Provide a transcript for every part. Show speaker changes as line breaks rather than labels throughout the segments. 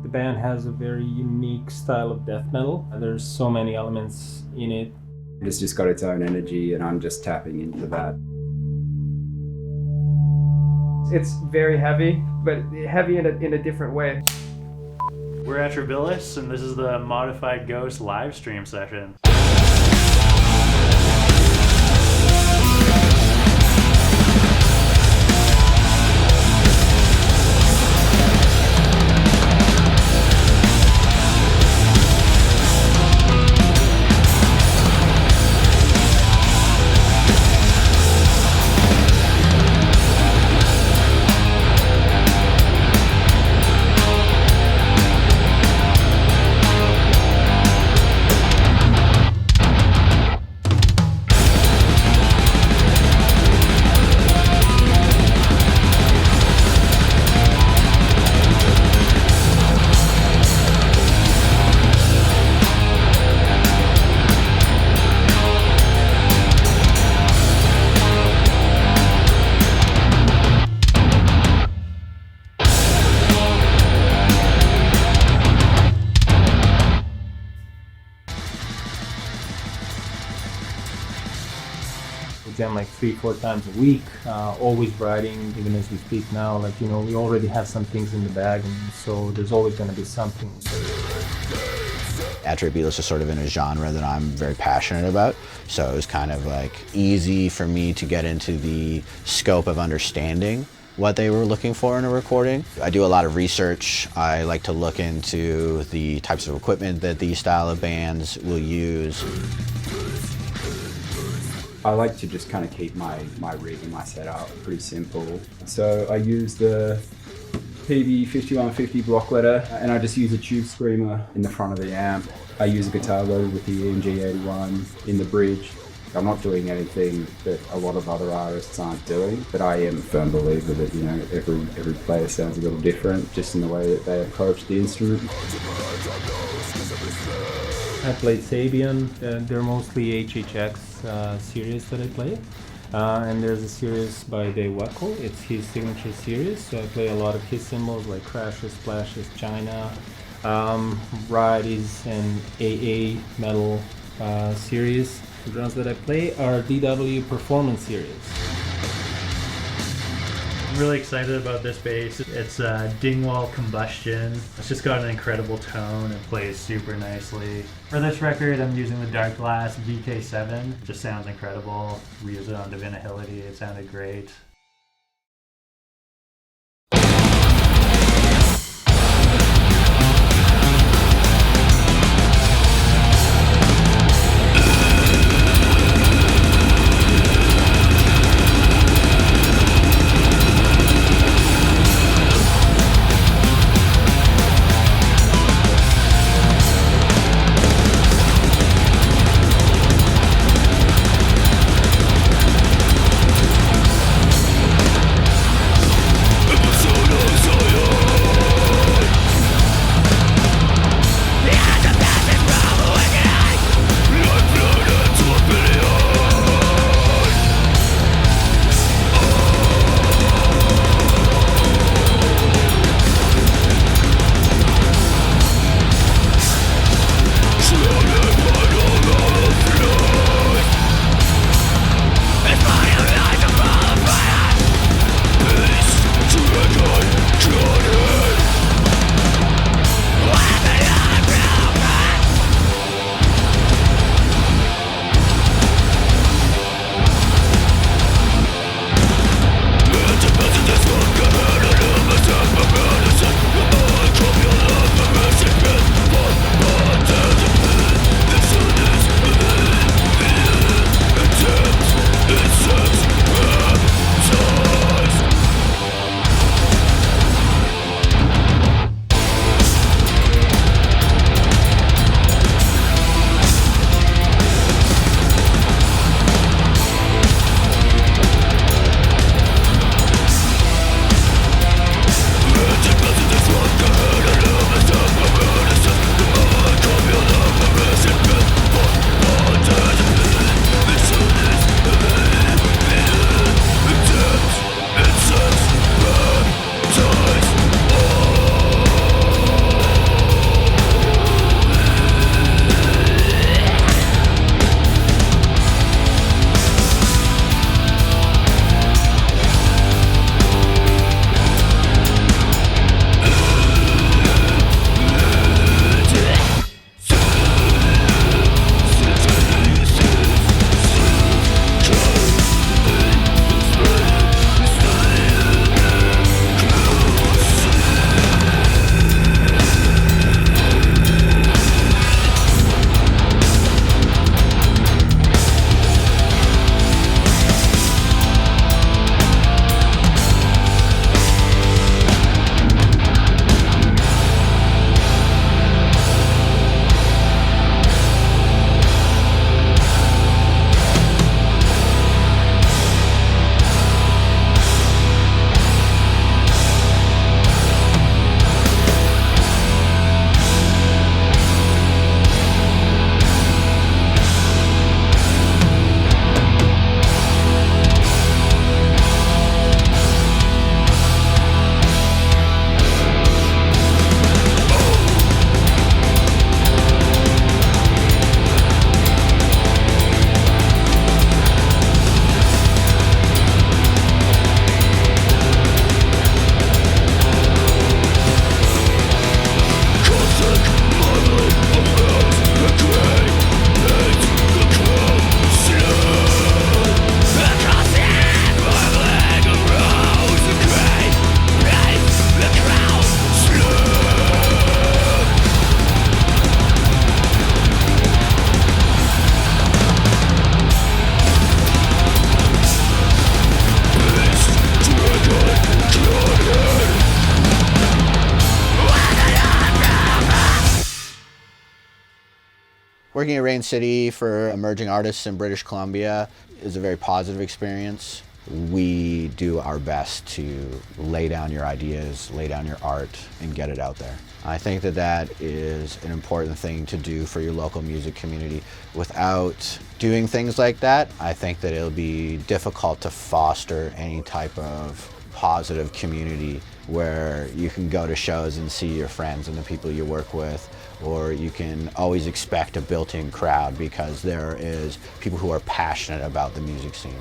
The band has a very unique style of death metal. There's so many elements in it.
It's just got its own energy, and I'm just tapping into that.
It's very heavy, but heavy in a different way.
We're ATRÆ BILIS, and this is the Modified Ghost live stream session.
We jam like 3-4 times a week, always writing, even as we speak now. Like, you know, we already have some things in the bag, and so there's always going to be something.
ATRÆ BILIS is sort of in a genre that I'm very passionate about, so it was kind of like easy for me to get into the scope of understanding what they were looking for in a recording. I do a lot of research. I like to look into the types of equipment that these style of bands will use.
I like to just kind of keep my rig and my setup pretty simple. So I use the PB5150 block letter, and I just use a tube screamer in the front of the amp. I use a guitar load with the EMG81 in the bridge. I'm not doing anything that a lot of other artists aren't doing, but I am a firm believer that, you know, every player sounds a little different just in the way that they approach the instrument.
I played Sabian. They're mostly HHX series that I play. And there's a series by Dave Weckl. It's his signature series, so I play a lot of his cymbals like Crashes, Splashes, China. Ride is an AA metal series. The drums that I play are DW Performance series.
I'm really excited about this bass. It's Dingwall Combustion. It's just got an incredible tone and plays super nicely. For this record, I'm using the Dark Glass VK7. It just sounds incredible. We use it on Divinahility. It sounded great.
Working at Rain City for emerging artists in British Columbia is a very positive experience. We do our best to lay down your ideas, lay down your art, and get it out there. I think that that is an important thing to do for your local music community. Without doing things like that, I think that it'll be difficult to foster any type of positive community where you can go to shows and see your friends and the people you work with, or you can always expect a built-in crowd because there is people who are passionate about the music scene.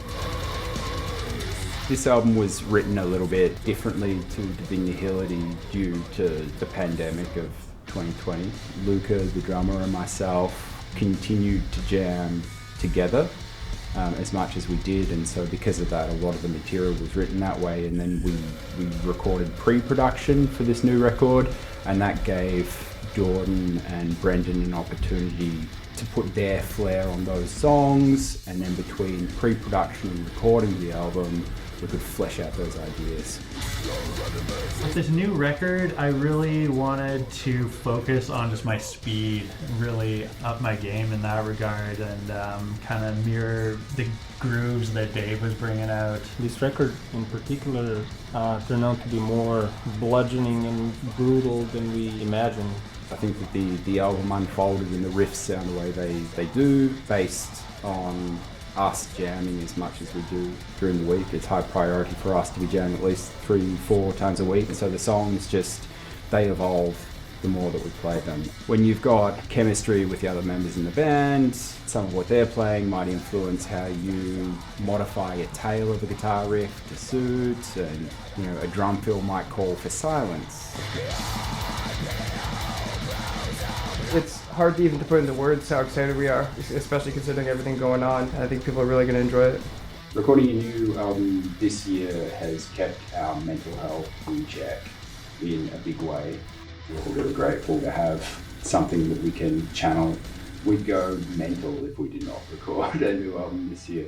This album was written a little bit differently to Divinity due to the pandemic of 2020. Luca, the drummer, and myself continued to jam together as much as we did, and so because of that, a lot of the material was written that way, and then we recorded pre-production for this new record, and that gave Jordan and Brendan an opportunity to put their flair on those songs, and then between pre-production and recording the album, we could flesh out those ideas.
With this new record, I really wanted to focus on just my speed, really up my game in that regard, and kind of mirror the grooves that Dave was bringing out.
This record in particular turned out to be more bludgeoning and brutal than we imagined.
I think that the album unfolded and the riffs sound the way they do, based on us jamming as much as we do during the week. It's high priority for us to be jamming at least 3-4 times a week. So the songs they evolve the more that we play them. When you've got chemistry with the other members in the band, some of what they're playing might influence how you modify a tail of a guitar riff to suit, and a drum fill might call for silence.
It's hard to even to put into words how excited we are, especially considering everything going on. I think people are really going to enjoy it.
Recording a new album this year has kept our mental health in check in a big way. We're really grateful to have something that we can channel. We'd go mental if we did not record a new album this year.